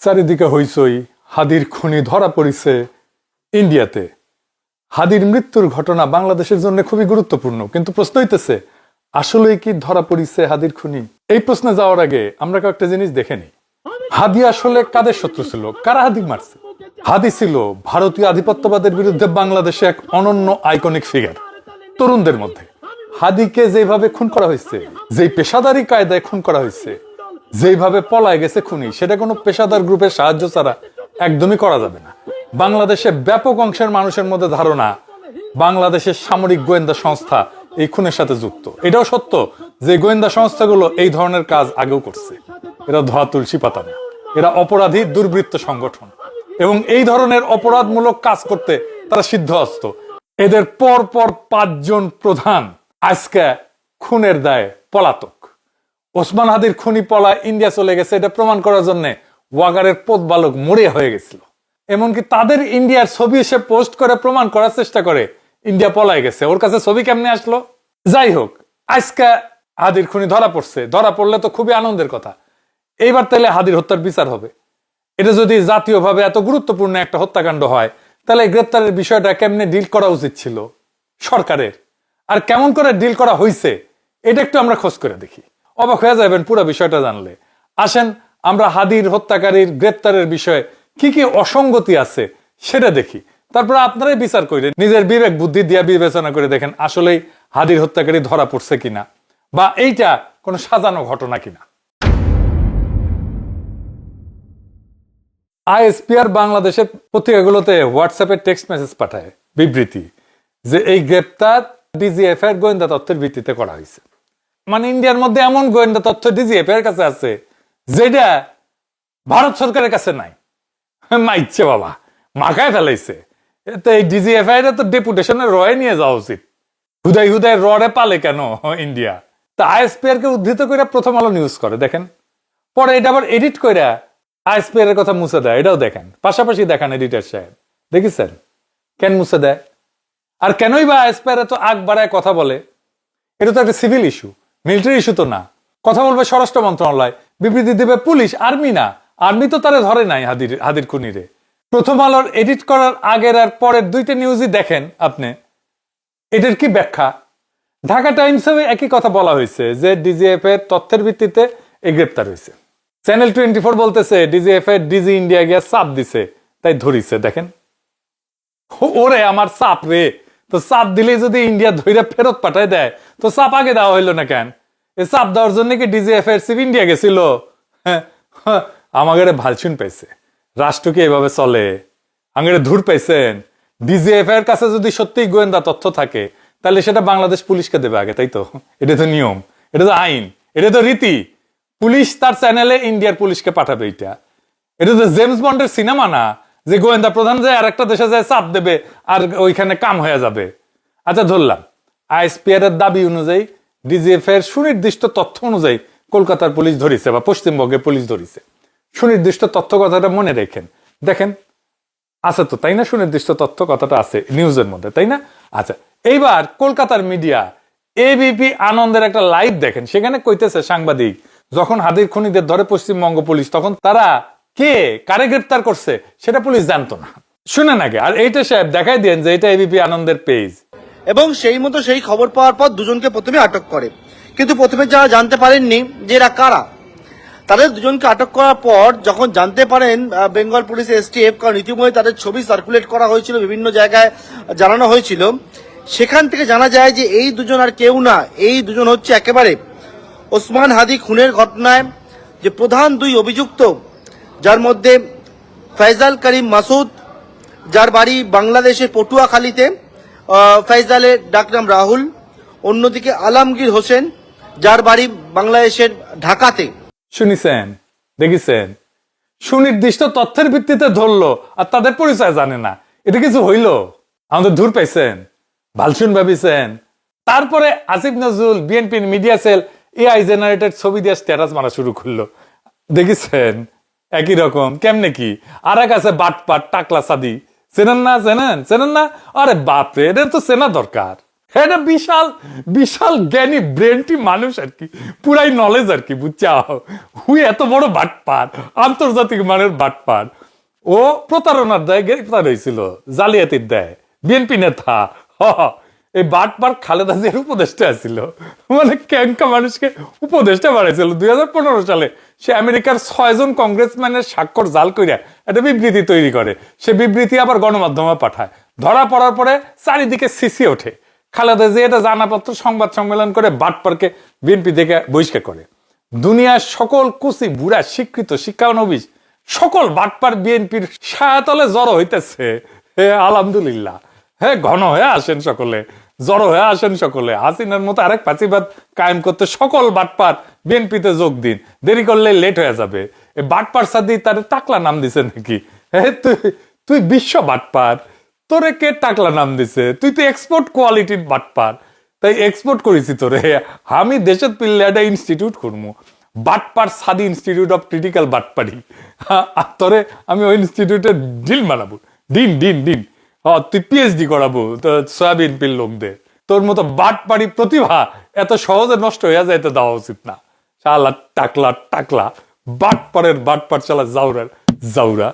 চারিদিকে হইচই, হাদির খুনি ধরা পড়িছে ইন্ডিয়াতে। হাদির মৃত্যুর ঘটনা বাংলাদেশের জন্য খুবই গুরুত্বপূর্ণ, কিন্তু প্রশ্ন হইতেছে আসলে কি ধরা পড়িছে হাদির খুনি? এই প্রশ্নে যাওয়ার আগে আমরা কয়েকটা জিনিস দেখে নিই। হাদি আসলে কাদের শত্রু ছিল? কারা হাদি মারছে? হাদি ছিল ভারতীয় আধিপত্যবাদের বিরুদ্ধে বাংলাদেশে এক অনন্য আইকনিক ফিগার। তরুণদের মধ্যে হাদিকে যেভাবে খুন করা হয়েছে, যেই পেশাদারি কায়দায় খুন করা হয়েছে, যেভাবে পলায় গেছে খুনি, সেটা কোনো পেশাদার গ্রুপের সাহায্য ছাড়া একদমই করা যাবে না। বাংলাদেশে ব্যাপক অংশের মানুষের মধ্যে ধারণা বাংলাদেশের সামরিক গোয়েন্দা সংস্থা এই খুনের সাথে যুক্ত। এটাও সত্য যে গোয়েন্দা সংস্থাগুলো এই ধরনের কাজ আগেও করছে। এরা ধোয়া তুলসী পাতা না, এরা অপরাধী দুর্বৃত্ত সংগঠন, এবং এই ধরনের অপরাধমূলক কাজ করতে তারা সিদ্ধহস্ত। এদের পর পর 5 জন প্রধান আজকে খুনের দায়ে পলাতক। ওসমান হাদির খুনি পলা ইন্ডিয়া চলে গেছে, এটা প্রমাণ করার জন্য ওয়াগারের পোতবালক মরিয়া হয়ে গেছিল। এমনকি তাদের ইন্ডিয়ার ছবি এসে পোস্ট করে প্রমাণ করার চেষ্টা করে ইন্ডিয়া পলায় গেছে। ওর কাছে ছবি কেমনে আসলো? যাই হোক, আজকে হাদির খুনি ধরা পড়ছে। ধরা পড়লে তো খুবই আনন্দের কথা। এইবার তাহলে হাদির হত্যার বিচার হবে। এটা যদি জাতীয়ভাবে এত গুরুত্বপূর্ণ একটা হত্যাকাণ্ড হয়, তাহলে গ্রেপ্তারের বিষয়টা কেমনে ডিল করা উচিত ছিল সরকারের, আর কেমন করে ডিল করা হয়েছে, এটা একটু আমরা খোঁজ করে দেখি। অবাক হয়ে যাবেন পুরো বিষয়টা জানলে। আসেন আমরা হাদির হত্যাকারীর গ্রেপ্তারের বিষয়ে কি কি অসঙ্গতি আছে সেটা দেখি, তারপরে আপনারাই বিচার করেন, নিজের বিবেক বুদ্ধি দিয়ে বিবেচনা করে দেখেন আসলেই হাদির হত্যাকারী ধরা পড়ছে কিনা, বা এইটা কোনো সাজানো ঘটনা কিনা। আইএসপিআর বাংলাদেশের পত্রিকাগুলোতে হোয়াটসঅ্যাপে টেক্সট মেসেজ পাঠায় বিবৃতি যে এই গ্রেপ্তার ডিজিএফ এর গোয়েন্দা তথ্যের ভিত্তিতে করা হয়েছে। মানে ইন্ডিয়ার মধ্যে এমন গোয়েন্দা তথ্য ডিজিএফ এর কাছে আছে যেটা ভারত সরকারের কাছে নাই। মাইচ্ছে বাবা, মাখায় ফেলাইছে। তো এই ডিজিএফ এর তো ডেপুটেশনে রয়ে নিয়ে যাওয়া উচিত। হুদাই হুদাই রয়ে পালে কেন ইন্ডিয়া? তা আইএসপিআর কে উদ্ধৃত করে প্রথম আলো নিউজ করে দেখেন, পরে এটা আবার এডিট করে আইএসপিআর এর কথা মুছে দেয়। এটাও দেখেন, পাশাপাশি দেখান এডিটর সাহেব, দেখেছেন কেন মুছে দেয়? আর কেনই বা আইএসপিআর এত আগ বাড়ায় কথা বলে? এটা তো একটা সিভিল ইস্যু, মিলিটারি ইস্যু তো না। কথা বলবে স্বরাষ্ট্র মন্ত্রণালয়, বিবৃতি দেবে পুলিশ, আর্মি না। আর্মি তো তারা ধরে নাই হাদির খুনিরে। প্রথম আলোর এডিট করার আগের আর পরের 2টা নিউজই দেখেন আপনি, এটার কি ব্যাখ্যা? ঢাকা টাইমসে একই কথা বলা হয়েছে যে ডিজিএফ এর তথ্যের ভিত্তিতে এই গ্রেপ্তার হয়েছে। চ্যানেল 24 বলতেছে ডিজিএফ এর ডিজি ইন্ডিয়া গিয়া চাপ দিছে তাই ধরিছে। দেখেন, ওরে আমার চাপ রে, তো চাপ দিলে যদি ইন্ডিয়া ধরে ফেরত পাঠায় দেয়, তো চাপ আগে দেওয়া হইলো না কেন? এই চাপ দেওয়ার জন্য কি ডিজিএফ এর চিফ ইন্ডিয়া গেছিল? আমাদের ভালছুন পাইছে। রাষ্ট্র কি এভাবে চলে? আমাদের ধুর পাইছেন। ডিজিএফ এর কাছে যদি সত্যি গোয়েন্দা তথ্য থাকে, তাহলে সেটা বাংলাদেশ পুলিশকে দেবে আগে, তাই তো? এটা তো নিয়ম, এটা তো আইন, এটা তো রীতি। পুলিশ তার চ্যানেলে ইন্ডিয়ার পুলিশকে পাঠাবে। এটা তো জেমস বন্ডের সিনেমা না যে গোয়েন্দা প্রধান যায় আর একটা দেশে যায় চাপ দেবে আর ওইখানে কাম হয়ে যাবে। আচ্ছা ধরলাম আইএসপিআর এর দাবি অনুযায়ী ডিজিএফ এর সুনির্দিষ্ট তথ্য অনুযায়ী কলকাতার পুলিশ ধরিছে বা পশ্চিমবঙ্গের পুলিশ ধরিছে। সুনির্দিষ্ট তথ্য কথাটা মনে রেখেন, দেখেন আছে তো, তাই না? সুনির্দিষ্ট তথ্য কথাটা আছে নিউজের মধ্যে, তাই না? আচ্ছা, এইবার কলকাতার মিডিয়া এবিপি আনন্দের একটা লাইভ দেখেন। সেখানে কইতেছে সাংবাদিক, যখন হাদির খুনিদের ধরে পশ্চিমবঙ্গ পুলিশ, তখন তারা কে কারে গ্রেপ্তার করছে সেটা পুলিশ জানতো না। শুনেন আগে, আর এইটা সাহেব দেখাই দেন যে এটা এবিপি আনন্দের পেজ। এবং সেই মতো সেই খবর পাওয়ার পর দুজনকে প্রথমে আটক করে, কিন্তু প্রথমে যারা জানতে পারেননি যে এরা কারা, তাদের দুজনকে আটক করার পর যখন জানতে পারেন বেঙ্গল পুলিশ এসটিএফ, কারণ ইতিমধ্যে তাদের ছবি সার্কুলেট করা হয়েছিল, বিভিন্ন জায়গায় জানানো হয়েছিল, সেখান থেকে জানা যায় যে এই দুজন আর কেউ না, এই দুজন হচ্ছে একেবারে ওসমান হাদি খুনের ঘটনায় যে প্রধান 2 অভিযুক্ত, যার মধ্যে ফয়জাল করিম মাসুদ, যার বাড়ি বাংলাদেশের পটুয়াখালীতে, ফয়জালের ডাকনাম রাহুল, অন্যদিকে আলমগীর হোসেন, যার বাড়ি বাংলাদেশের ঢাকাতে। শুনিছেন, দেখেছেন, সুনির্দিষ্ট তথ্যের ভিত্তিতে ধরলো আর তাদের পরিচয় জানে না। এটা কিছু হইল? আমাদের ধূর পাইছেন, ভালসুন ভাবিছেন। তারপরে আসিফ নজরুল বিএনপির মিডিয়া সেল এআই জেনারেটেড ছবি দিয়ে স্ট্যাটাস মারা শুরু করলো, দেখেছেন? একই রকম কেমনে কি? আর এক আছে বাটপাট টাকলা সাদি, চেনেন না? চেনেন না? আরে বাপরে, এদের তো চেনা দরকার। এটা বিশাল বিশাল জ্ঞানী ব্রেনটি মানুষ আর কি, পুরাই নলেজ আর কি, বুঝছাও। হুই এত বড় বাটপার, আন্তর্জাতিক মানের বাটপার। ও প্রতারণার দায় গ্রেফতার হয়েছিল, জালিয়াতির দায়, বিএনপি নেতা। এই বাটপার খালেদা জিয়ার উপদেষ্টা ছিল, মানে ক্যাঙ্কা মানুষকে উপদেষ্টা বাড়াইছিল 2015 সালে। সে আমেরিকার 6 জন কংগ্রেসম্যানের স্বাক্ষর জাল কইরা একটা বিবৃতি তৈরি করে, সে বিবৃতি আবার গণমাধ্যমে পাঠায়। ধরা পড়ার পরে চারিদিকে সিসি ওঠে। খালেদা জিয়া এটা জানাপত্র সংবাদ সম্মেলন করে বাটপারকে বিএনপি থেকে বহিষ্কার করে। দুনিয়ার সকল কুচি বুড়া স্বীকৃত শিক্ষানবিশ সকল বাটপার বিএনপির ছায়াতলে জড়ো হইতেছে। হে আলহামদুলিল্লাহ, হে ঘন হয়ে আসেন সকলে, জড়ো হয়ে আসেন সকলে। হাসিনার মতো আরেক ফাঁসিবাদ কায়েম করতে সকল বাটপার বিএনপিতে যোগ দিন, দেরি করলে লেট হয়ে যাবে। এই বাটপার সাদি তার টাকলা নাম দিছে নাকি? হে তুই বিশ্ব বাটপার, তোরে কে টাকলা নাম দিছে? তুই তো এক্সপোর্ট কোয়ালিটির বাটপার, তাই এক্সপোর্ট করেছি তোরে। আমি দেশের পিল্লে একটা ইনস্টিটিউট করবো, বাটপার সাদি ইনস্টিটিউট অফ ক্রিটিক্যাল বাটপারি। আর তোরে আমি ওই ইনস্টিটিউটে ডিল বানাবো, ডিন ডিন ডিন। তুই পিএইচডি করাবো তো সয়াবিন পিল লোকদের। তোর মতো বাটপারি প্রতিভা এত সহজে নষ্ট হয়ে যাইতে দেওয়া উচিত না। শালা টাকলা টাকলা বাটপারের বাটপার, চালা জাউরার জাউরা।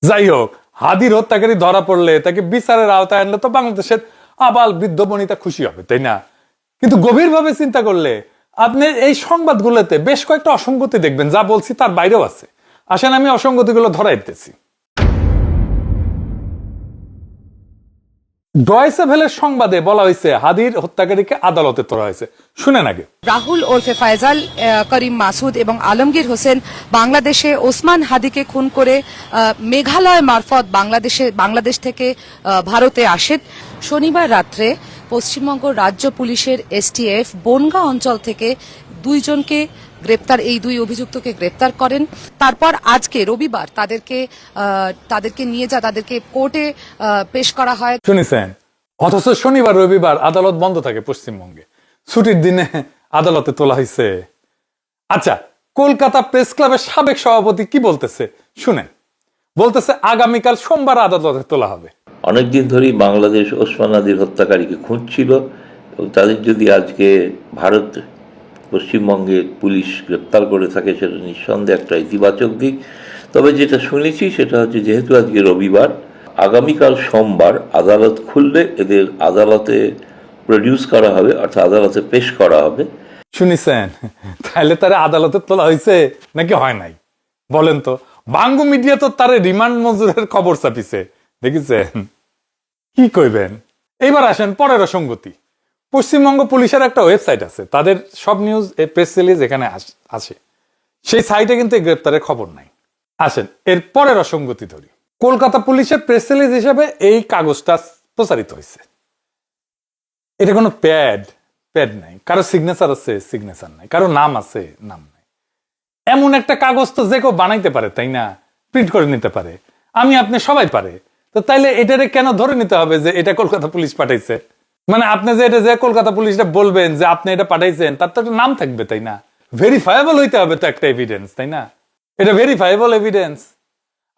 যাই হোক, হাদির হত্যাকারী ধরা পড়লে তাকে বিচারের আওতায় আনলে তো বাংলাদেশের আবাল বৃদ্ধ বনিতা খুশি হবে, তাই না? কিন্তু গভীরভাবে চিন্তা করলে আপনি এই সংবাদগুলোতে বেশ কয়েকটা অসঙ্গতি দেখবেন, যা বলছি তার বাইরেও আছে। আসেন আমি অসঙ্গতিগুলো ধরাই দিতেছি। ডয়েসে ভেলের সংবাদে বলা হয়েছে হাদির হত্যাকারীকে আদালতে তোলা হয়েছে। শুনেন আগে। রাহুল ওরফে ফায়জাল, করিম মাসুদ এবং আলমগীর হোসেন বাংলাদেশে ওসমান হাদিকে খুন করে মেঘালয় মারফত বাংলাদেশ থেকে ভারতে আসেন। শনিবার রাত্রে পশ্চিমবঙ্গ রাজ্য পুলিশের এসটিএফ বনগাঁ অঞ্চল থেকে দুইজনকে গ্রেপ্তার, এই দুই অভিযুক্তকে গ্রেপ্তার করেন। তারপর আজকে রবিবার তাদেরকে নিয়ে তাদেরকে কোর্টে পেশ করা হয়। শুনেছেন? অথচ শনিবার রবিবার আদালত বন্ধ থাকে পশ্চিমবঙ্গে, ছুটির দিনে আদালতে তোলা হয়েছে। আচ্ছা, কলকাতা প্রেস ক্লাবের সাবেক সভাপতি কি বলতেছে শুনেন। বলতেছে আগামীকাল সোমবার আদালতে তোলা হবে। অনেকদিন ধরেই বাংলাদেশ ওসমান হাদির হত্যাকারীকে খুঁজছিল এবং তাদের যদি আজকে ভারত পশ্চিমবঙ্গের পুলিশ গ্রেপ্তার করে থাকে সেটা নিঃসন্দেহে একটা ইতিবাচক দিক। তবে যেটা শুনেছি সেটা হচ্ছে যেহেতু আজকে রবিবার, আগামীকাল সোমবার আদালত খুললে এদের আদালতে প্রডিউস করা হবে, অর্থাৎ আদালতে পেশ করা হবে। শুনেছেন? তাহলে তারা আদালতে তোলা হয়েছে নাকি হয় নাই বলেন তো? বাংলা মিডিয়া তো তার রিমান্ড মঞ্জুরের খবর ছাপিছে, দেখেছেন? কি কইবেন? এইবার আসেন পরের অসঙ্গতি। পশ্চিমবঙ্গ পুলিশের একটা ওয়েবসাইট আছে, তাদের সব নিউজ প্রেস রিলিজ এখানে আসে। সেই সাইটে কিন্তু এই গ্রেপ্তারের খবর নাই। আসেন এর পরের অসঙ্গতি ধরি। কলকাতা পুলিশের প্রেস রিলিজ হিসেবে এই কাগজটা প্রচারিত হয়েছে। এটা কোনো প্যাড নাই, কারো সিগনেচার আছে, সিগনেচার নাই, কারো নাম আছে, নাম নাই। এমন একটা কাগজ তো যে কেউ বানাইতে পারে, তাই না? প্রিন্ট করে নিতে পারে, আমি আপনি সবাই পারে। তো তাইলে এটারে কেন ধরে নিতে হবে যে এটা কলকাতা পুলিশ পাঠাইছে? মানে আপনি যে এটা যে কলকাতা পুলিশটা বলবেন যে আপনি এটা পাঠাইছেন, তার তো একটা নাম থাকবে, তাই না? ভেরিফায়েবল হইতে হবে তো একটা এভিডেন্স, তাই না? এটা ভেরিফায়েবল এভিডেন্স।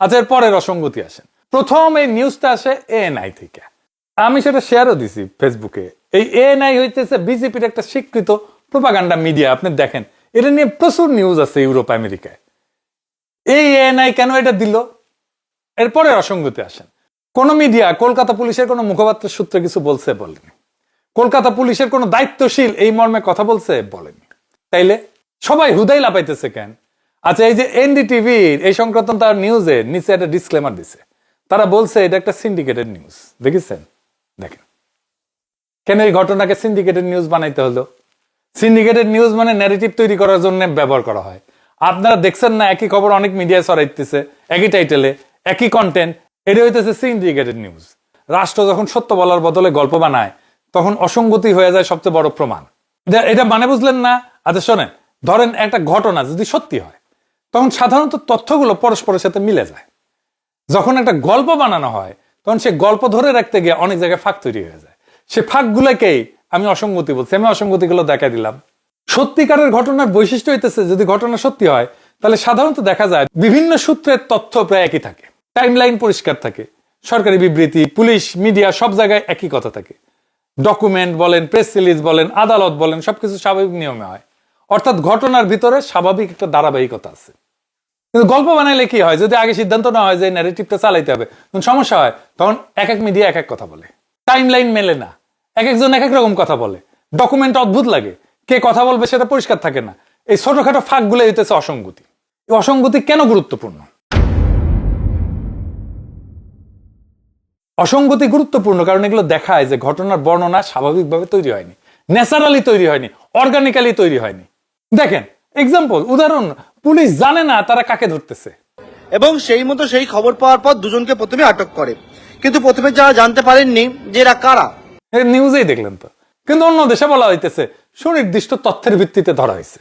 আচ্ছা, এর পরের অসঙ্গতি আসেন। প্রথম এই নিউজটা আসে এএনআই থেকে, আমি সেটা শেয়ারও দিছি ফেসবুকে। এই এএনআই হইতেছে বিজেপির একটা স্বীকৃত প্রোপাগান্ডা মিডিয়া। আপনি দেখেন এটা নিয়ে প্রচুর নিউজ আছে ইউরোপ আমেরিকায়। এই এএনআই কেন এটা দিল? এরপরে অসঙ্গতি আসেন। কোন মিডিয়া কলকাতা পুলিশের কোন মুখপাত্রের সূত্রে কিছু বলছে? বলেনি। কলকাতা পুলিশের কোন দায়িত্বশীল এই মর্মে কথা বলছে? বলেনি। তাইলে সবাই হুদাই লাপাইতেছে কেন? আচ্ছা, এই যে এনডিটিভির এই সংক্রান্ত তার নিউজে নিচে একটা ডিসক্লেমার দিছে। তারা বলছে এটা একটা সিন্ডিকেটেড নিউজ। দেখেছেন? দেখেন কেন এই ঘটনাকে সিন্ডিকেটেড নিউজ বানাইতে হলো। সিন্ডিকেটেড নিউজ মানে ন্যারেটিভ তৈরি করার জন্য ব্যবহার করা হয়। আপনারা দেখছেন না, একই খবর অনেক মিডিয়ায় ছড়াইতেছে, একই টাইটেলে, একই কন্টেন্ট। এটা হইতেছে সিন্ডিকেটেড নিউজ। রাষ্ট্র যখন সত্য বলার বদলে গল্প বানায়, তখন অসঙ্গতি হয়ে যায় সবচেয়ে বড় প্রমাণ। এটা মানে বুঝলেন না? আচ্ছা শোনেন, ধরেন একটা ঘটনা যদি সত্যি হয়, তখন সাধারণত তথ্যগুলো পরস্পরের সাথে মিলে যায়। যখন একটা গল্প বানানো হয়, তখন সে গল্প ধরে রাখতে গিয়ে অনেক জায়গায় ফাঁক তৈরি হয়ে যায়। সে ফাঁকগুলোকেই আমি অসঙ্গতি বলছি। আমি অসঙ্গতিগুলো দেখা দিলাম। সত্যিকারের ঘটনার বৈশিষ্ট্য হইতেছে, যদি ঘটনা সত্যি হয় তাহলে সাধারণত দেখা যায় বিভিন্ন সূত্রের তথ্য প্রায় একই থাকে, টাইমলাইন পরিষ্কার থাকে, সরকারি বিবৃতি, পুলিশ, মিডিয়া সব জায়গায় একই কথা থাকে। ডকুমেন্ট বলেন, প্রেস রিলিজ বলেন, আদালত বলেন, সবকিছু স্বাভাবিক নিয়মে হয়। অর্থাৎ ঘটনার ভিতরে স্বাভাবিক একটা ধারাবাহিকতা আছে। কিন্তু গল্প বানাইলে কি হয়, যদি আগে সিদ্ধান্ত না হয় যে ন্যারেটিভটা চালাইতে হবে, তখন সমস্যা হয়। তখন এক এক মিডিয়া এক এক কথা বলে, টাইম লাইন মেলে না, এক একজন এক এক রকম কথা বলে, ডকুমেন্ট অদ্ভুত লাগে, কে কথা বলবে সেটা পরিষ্কার থাকে না। এই ছোটখাটো ফাঁকগুলো হইতেছে অসঙ্গতি। এই অসঙ্গতি কেন গুরুত্বপূর্ণ? অসঙ্গতি গুরুত্বপূর্ণ কারণ এগুলো দেখায় যে ঘটনার বর্ণনা স্বাভাবিকভাবে তৈরি হয়নি, ন্যাচারালি তৈরি হয়নি, অর্গানিক্যালি তৈরি হয়নি। দেখেন এক্সাম্পল, উদাহরণ, পুলিশ জানে না তারা কাকে ধরতেছে, এবং সেই মতো সেই খবর পাওয়ার পর দুজনকে প্রথমে আটক করে, কিন্তু প্রথমে যারা জানতে পারেননি যে এরা কারা। নিউজেই দেখলেন তো। কিন্তু অন্য দেশে বলা হইতেছে সুনির্দিষ্ট তথ্যের ভিত্তিতে ধরা হয়েছে।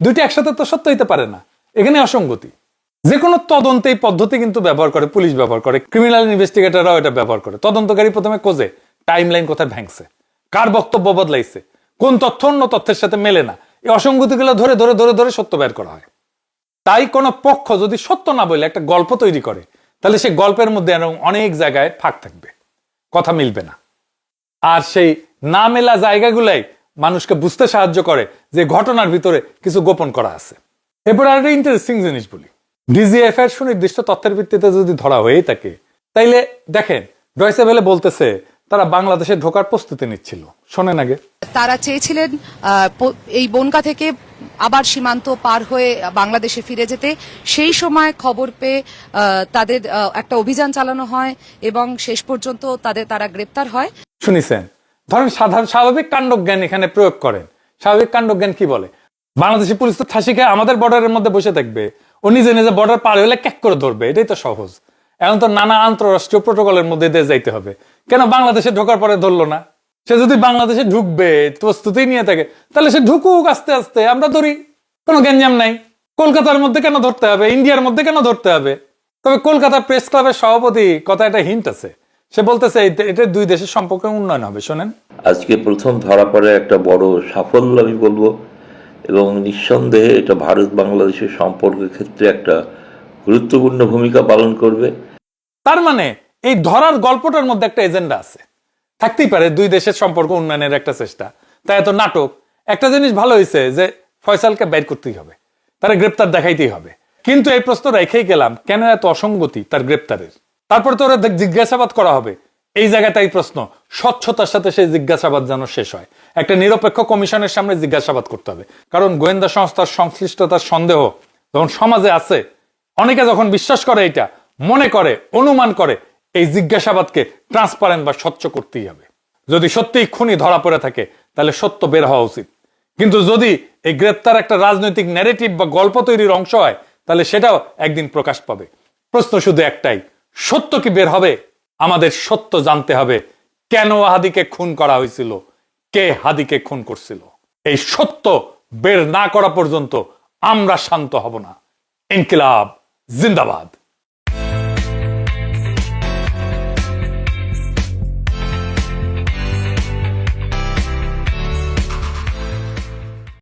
দুইটা একসাথে তো সত্য হইতে পারে না, এখানে অসঙ্গতি। যে কোনো তদন্তে এই পদ্ধতি কিন্তু ব্যবহার করে, পুলিশ ব্যবহার করে, ক্রিমিনাল ইনভেস্টিগেটররাও এটা ব্যবহার করে। তদন্তকারী প্রথমে খোঁজে টাইম লাইন কোথায় ভাঙছে, কার বক্তব্য বদলাইছে, কোন তথ্য অন্য তথ্যের সাথে মেলে না। এই অসঙ্গতিগুলো ধরে ধরে ধরে ধরে সত্য বের করা হয়। তাই কোন পক্ষ যদি সত্য না বলে একটা গল্প তৈরি করে, তাহলে সেই গল্পের মধ্যে অনেক জায়গায় ফাঁক থাকবে, কথা মিলবে না। আর সেই না মেলা জায়গাগুলাই মানুষকে বুঝতে সাহায্য করে যে ঘটনার ভিতরে কিছু গোপন করা আছে। এরপর আর একটা ইন্টারেস্টিং জিনিস বলি, ডিজিএফ এর সুনির্দিষ্ট তথ্যের ভিত্তিতে যদি ধরা হয়ে থাকে, তাইলে দেখেন ডয়েচে ভেলে বলতেছে তারা বাংলাদেশে ঢোকার প্রস্তুতি নিচ্ছিল। শোনেন আগে। তারা চেয়েছিলেন এই বনগা থেকে আবার সীমান্ত পার হয়ে বাংলাদেশে ফিরে যেতে। সেই সময় খবর পেয়ে তাদের একটা অভিযান চালানো হয় এবং শেষ পর্যন্ত তারা গ্রেপ্তার হয়। শুনিছেন, ধরেন সাধারণ স্বাভাবিক কাণ্ডজ্ঞান এখানে প্রয়োগ করেন। স্বাভাবিক কাণ্ডজ্ঞান কি বলে? বাংলাদেশি পুলিশ তো ঠাসি খেয়ে আমাদের বর্ডারের মধ্যে বসে থাকবে, ও নিজে নিজে বর্ডার পার হলে ক্যাক করে ধরবে, এটাই তো সহজ। এখন তো নানা আন্তঃরাষ্ট্রীয় প্রোটোকলের মধ্যে দিয়ে যাইতে হবে। কেন বাংলাদেশে ঢোকার পরে ধরলো না? সে যদি বাংলাদেশে ঢুকবে প্রস্তুতি নিয়ে থাকে, তাহলে সে ঢুকুক আস্তে আস্তে, আমরা ধরি, কোনো গ্যাঞ্জাম নাই। কলকাতার মধ্যে কেন ধরতে হবে? ইন্ডিয়ার মধ্যে কেন ধরতে হবে? তবে কলকাতা প্রেস ক্লাবের সভাপতি কথা একটা হিন্ট আছে, সে বলতেছে এটা দুই দেশের সম্পর্কে উন্নয়ন হবে। শোনেন। আজকে প্রথম ধরা পড়ে একটা বড় সাফল্য আমি বলবো, এবং নিঃসন্দেহে এটা ভারত বাংলাদেশের সম্পর্কের ক্ষেত্রে একটা গুরুত্বপূর্ণ ভূমিকা পালন করবে। তার মানে এই ধরার গল্পটার মধ্যে একটা এজেন্ডা আছে, থাকতেই পারে দুই দেশের সম্পর্ক উন্নয়নের একটা চেষ্টা। তাই এত নাটক। একটা জিনিস ভালো হয়েছে যে ফয়সালকে বের করতেই হবে, তারা গ্রেপ্তার দেখাইতেই হবে। কিন্তু এই প্রশ্ন রেখেই গেলাম, কেন এত অসঙ্গতি তার গ্রেপ্তারের? তারপর তো ওরা জিজ্ঞাসাবাদ করা হবে। এই জায়গাটাই প্রশ্ন, স্বচ্ছতার সাথে সেই জিজ্ঞাসাবাদ যেন শেষ হয়। একটা নিরপেক্ষ কমিশনের সামনে জিজ্ঞাসাবাদ করতে হবে, কারণ গোয়েন্দা সংস্থার সংশ্লিষ্টতার সন্দেহ যখন সমাজে আছে, অনেকে যখন বিশ্বাস করে, এটা মনে করে, অনুমান করে, এই জিজ্ঞাসাবাদকে ট্রান্সপারেন্ট বা স্বচ্ছ করতেই হবে। যদি সত্যিই খুনি ধরা পড়ে থাকে, তাহলে সত্য বের হওয়া উচিত। কিন্তু যদি এই গ্রেপ্তার একটা রাজনৈতিক ন্যারেটিভ বা গল্প তৈরির অংশ হয়, তাহলে সেটাও একদিন প্রকাশ পাবে। প্রশ্ন শুধু একটাই, সত্য কি বের হবে? আমাদের সত্য জানতে হবে, কেন হাদিকে খুন করা হয়েছিল, কে হাদিকে খুন করছিল। এই সত্য বের না করা পর্যন্ত আমরা শান্ত হব না। ইনকিলাব জিন্দাবাদ।